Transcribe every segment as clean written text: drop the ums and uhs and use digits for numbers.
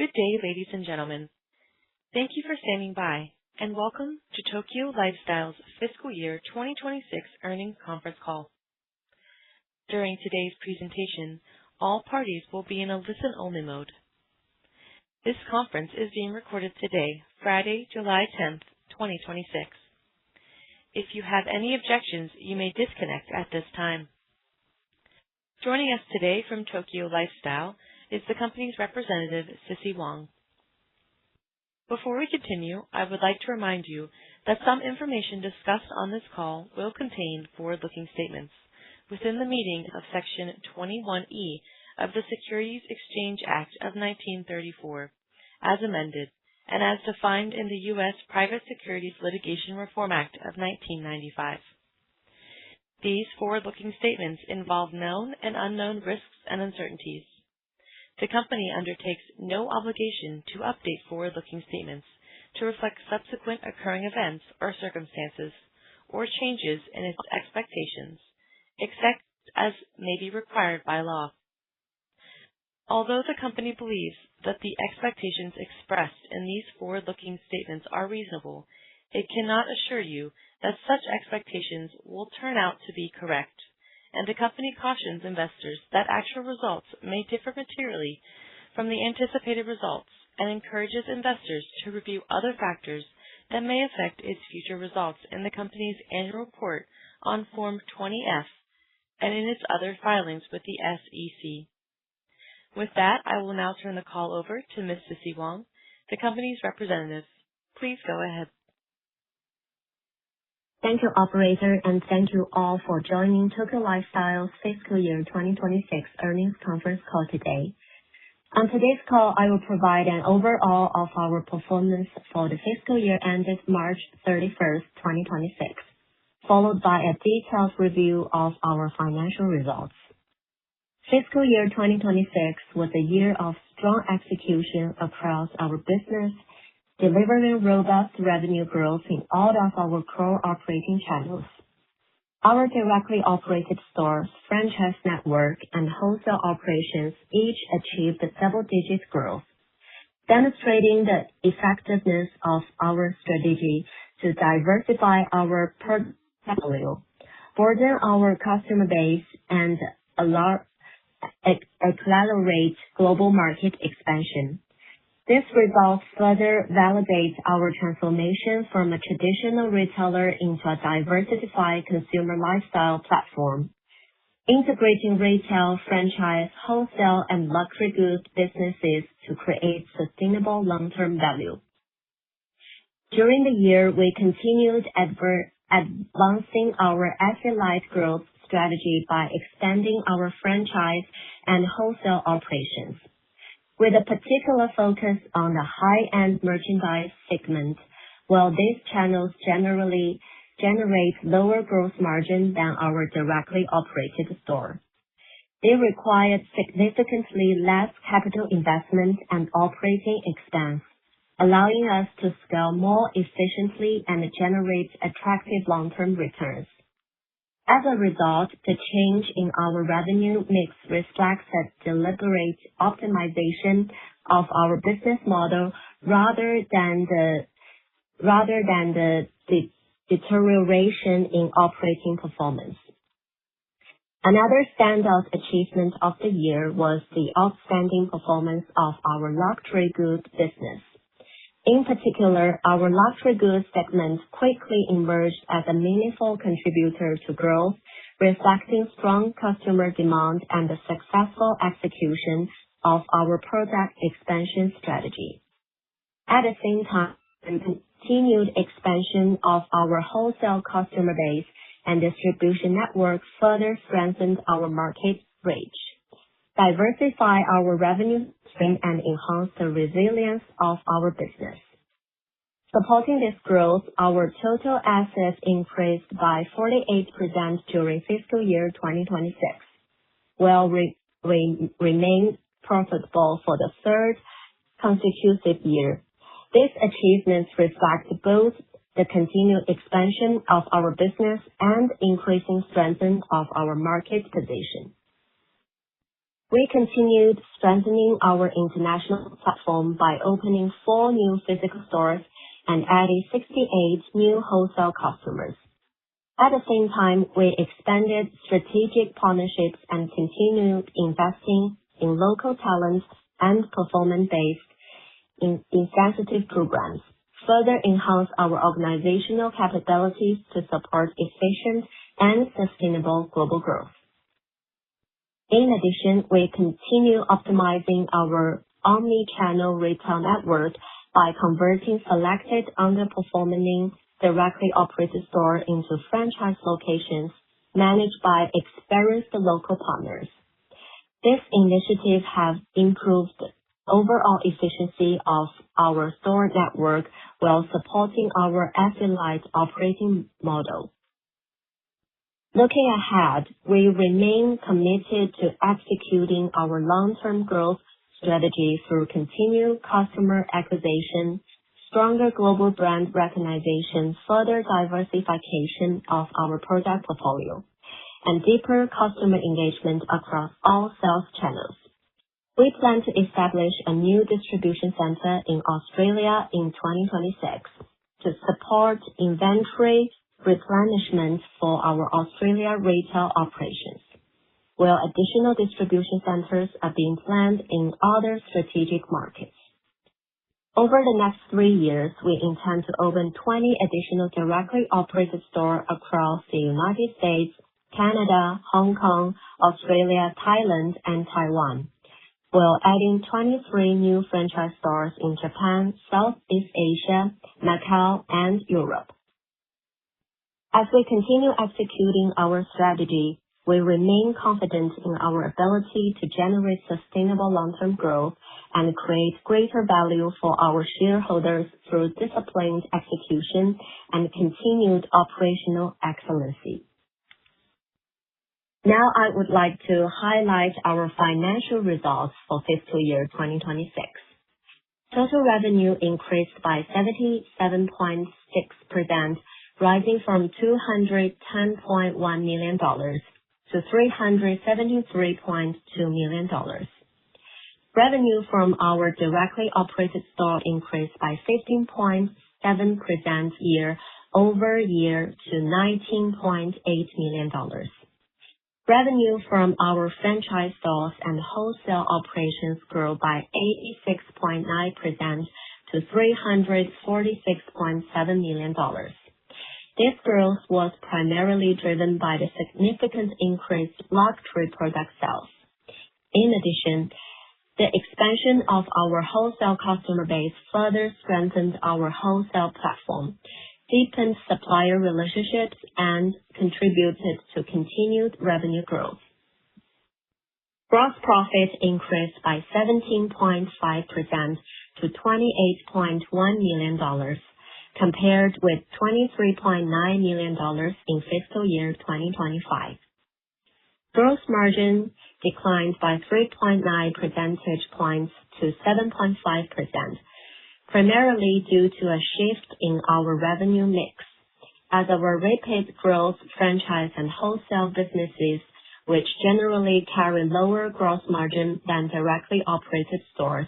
Good day, ladies and gentlemen. Thank you for standing by, and welcome to Tokyo Lifestyle's Fiscal Year 2026 Earnings Conference Call. During today's presentation, all parties will be in a listen-only mode. This conference is being recorded today, Friday, July 10th, 2026. If you have any objections, you may disconnect at this time. Joining us today from Tokyo Lifestyle is the company's representative, Sissy Wong. Before we continue, I would like to remind you that some information discussed on this call will contain forward-looking statements within the meaning of Section 21E of the Securities Exchange Act of 1934, as amended, and as defined in the U.S. Private Securities Litigation Reform Act of 1995. These forward-looking statements involve known and unknown risks and uncertainties. The company undertakes no obligation to update forward-looking statements to reflect subsequent occurring events or circumstances or changes in its expectations, except as may be required by law. Although the company believes that the expectations expressed in these forward-looking statements are reasonable, it cannot assure you that such expectations will turn out to be correct, and the company cautions investors that actual results may differ materially from the anticipated results and encourages investors to review other factors that may affect its future results in the company's annual report on Form 20-F and in its other filings with the SEC. With that, I will now turn the call over to Ms. Sissy Wong, the company's representative. Please go ahead. Thank you, operator, and thank you all for joining Tokyo Lifestyle's Fiscal Year 2026 Earnings Conference Call today. On today's call, I will provide an overall of our performance for the fiscal year ended March 31st, 2026, followed by a detailed review of our financial results. Fiscal year 2026 was a year of strong execution across our business, delivering robust revenue growth in all of our core operating channels. Our directly operated stores, franchise network, and wholesale operations each achieved double-digit growth, demonstrating the effectiveness of our strategy to diversify our portfolio, broaden our customer base, and accelerate global market expansion. This result further validates our transformation from a traditional retailer into a diversified consumer lifestyle platform, integrating retail, franchise, wholesale, and luxury goods businesses to create sustainable long-term value. During the year, we continued advancing our asset-light growth strategy by expanding our franchise and wholesale operations, with a particular focus on the high-end merchandise segment. While these channels generally generate lower gross margin than our directly operated store, they required significantly less capital investment and operating expense, allowing us to scale more efficiently and generate attractive long-term returns. As a result, the change in our revenue mix reflects a deliberate optimization of our business model rather than the deterioration in operating performance. Another standout achievement of the year was the outstanding performance of our luxury goods business. In particular, our luxury goods segment quickly emerged as a meaningful contributor to growth, reflecting strong customer demand and the successful execution of our product expansion strategy. At the same time, the continued expansion of our wholesale customer base and distribution network further strengthened our market reach, diversify our revenue stream, and enhance the resilience of our business. Supporting this growth, our total assets increased by 48% during fiscal year 2026, while we remained profitable for the third consecutive year. These achievements reflect both the continued expansion of our business and increasing strength of our market position. We continued strengthening our international platform by opening 4 new physical stores and adding 68 new wholesale customers. At the same time, we expanded strategic partnerships and continued investing in local talents and performance-based incentive programs, further enhance our organizational capabilities to support efficient and sustainable global growth. In addition, we continue optimizing our omni-channel retail network by converting selected underperforming directly operated stores into franchise locations managed by experienced local partners. This initiative has improved overall efficiency of our store network while supporting our asset-light operating model. Looking ahead, we remain committed to executing our long-term growth strategy through continued customer acquisition, stronger global brand recognition, further diversification of our product portfolio, and deeper customer engagement across all sales channels. We plan to establish a new distribution center in Australia in 2026 to support inventory replenishment for our Australia retail operations, while additional distribution centers are being planned in other strategic markets. Over the next 3 years, we intend to open 20 additional directly operated stores across the United States, Canada, Hong Kong, Australia, Thailand, and Taiwan, while adding 23 new franchise stores in Japan, Southeast Asia, Macau, and Europe. As we continue executing our strategy, we remain confident in our ability to generate sustainable long-term growth and create greater value for our shareholders through disciplined execution and continued operational excellency. Now I would like to highlight our financial results for fiscal year 2026. Total revenue increased by 77.6%, rising from $210.1 million to $373.2 million. Revenue from our directly operated store increased by 15.7% year-over-year to $19.8 million. Revenue from our franchise stores and wholesale operations grew by 86.9% to $346.7 million. This growth was primarily driven by the significant increased luxury product sales. In addition, the expansion of our wholesale customer base further strengthened our wholesale platform, deepened supplier relationships, and contributed to continued revenue growth. Gross profit increased by 17.5% to $28.1 million, compared with $23.9 million in fiscal year 2025. Gross margin declined by 3.9 percentage points to 7.5%, primarily due to a shift in our revenue mix, as our rapid growth franchise and wholesale businesses, which generally carry lower gross margin than directly operated stores,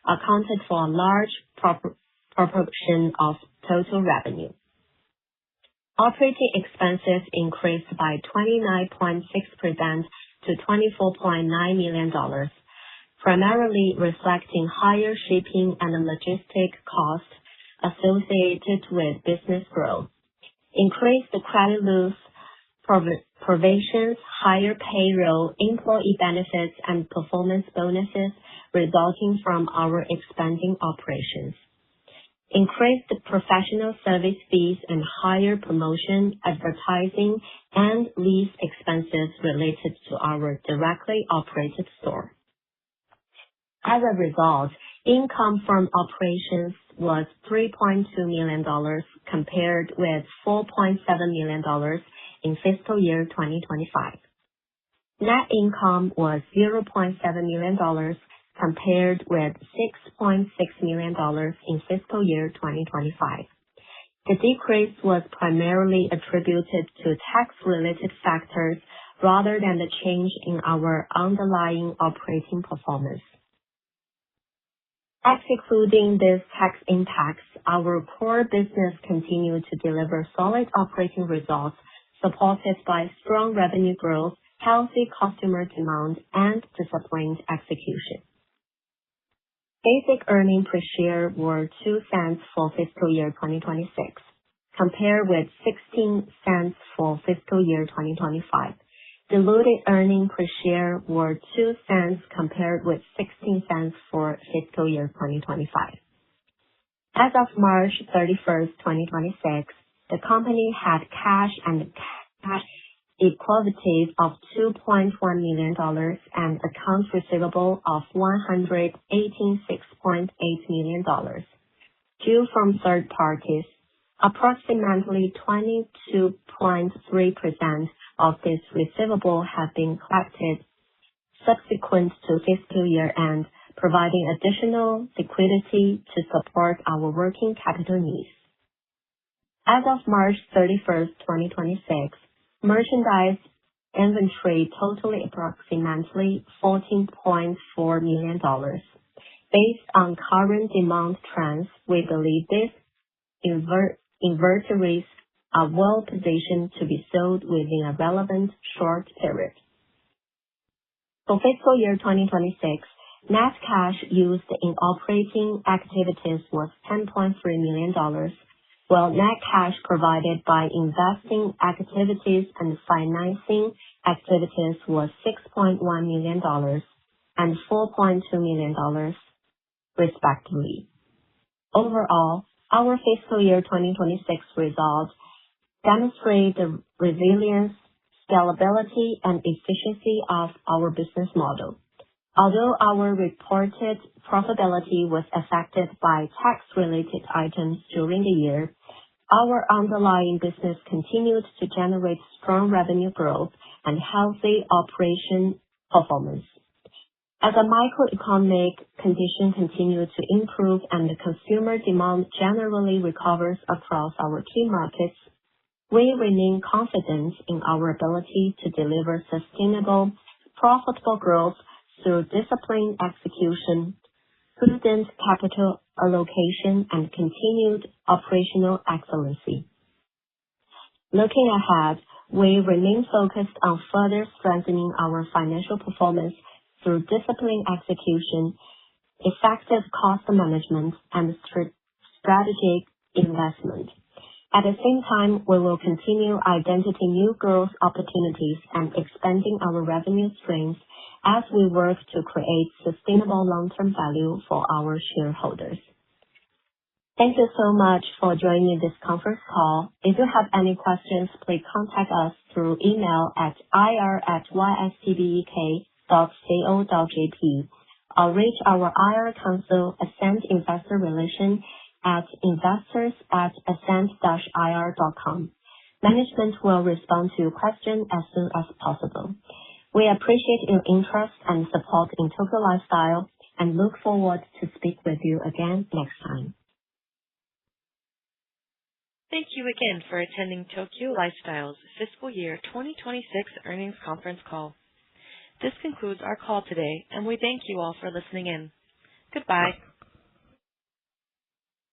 accounted for a large proportion of total revenue. Operating expenses increased by 29.6% to $24.9 million, primarily reflecting higher shipping and logistic costs associated with business growth, increased credit loss provisions, higher payroll, employee benefits, and performance bonuses resulting from our expanding operations, increased professional service fees, and higher promotion, advertising, and lease expenses related to our directly operated store. As a result, income from operations was $3.2 million compared with $4.7 million in fiscal year 2025. Net income was $0.7 million compared with $6.6 million in fiscal year 2025. The decrease was primarily attributed to tax-related factors rather than the change in our underlying operating performance. Excluding these tax impacts, our core business continued to deliver solid operating results, supported by strong revenue growth, healthy customer demand, and disciplined execution. Basic earnings per share were $0.02 for fiscal year 2026, compared with $0.16 for fiscal year 2025. Diluted earnings per share were $0.02 compared with $0.16 for fiscal year 2025. As of March 31st, 2026, the company had cash and cash equivalents of $2.1 million and accounts receivable of $186.8 million due from third parties. Approximately 22.3% of this receivable have been collected subsequent to fiscal year end, providing additional liquidity to support our working capital needs. As of March 31st, 2026, merchandise inventory totaled approximately $14.4 million. Based on current demand trends, we believe these inventories are well positioned to be sold within a relevant short period. For fiscal year 2026, net cash used in operating activities was $10.3 million, while net cash provided by investing activities and financing activities was $6.1 million and $4.2 million, respectively. Overall, our fiscal year 2026 results demonstrate the resilience, scalability, and efficiency of our business model. Although our reported profitability was affected by tax-related items during the year, our underlying business continued to generate strong revenue growth and healthy operation performance. As the macroeconomic conditions continue to improve and the consumer demand generally recovers across our key markets, we remain confident in our ability to deliver sustainable, profitable growth through disciplined execution, prudent capital allocation, and continued operational excellency. Looking ahead, we remain focused on further strengthening our financial performance through disciplined execution, effective cost management, and strategic investment. At the same time, we will continue identifying new growth opportunities and expanding our revenue streams as we work to create sustainable long-term value for our shareholders. Thank you so much for joining this conference call. If you have any questions, please contact us through email at ir@ystbek.co.jp or reach our IR counsel, Ascent Investor Relations, at investors@ascent-ir.com. Management will respond to your question as soon as possible. We appreciate your interest and support in Tokyo Lifestyle and look forward to speak with you again next time. Thank you again for attending Tokyo Lifestyle's Fiscal Year 2026 Earnings Conference Call. This concludes our call today, and we thank you all for listening in. Goodbye.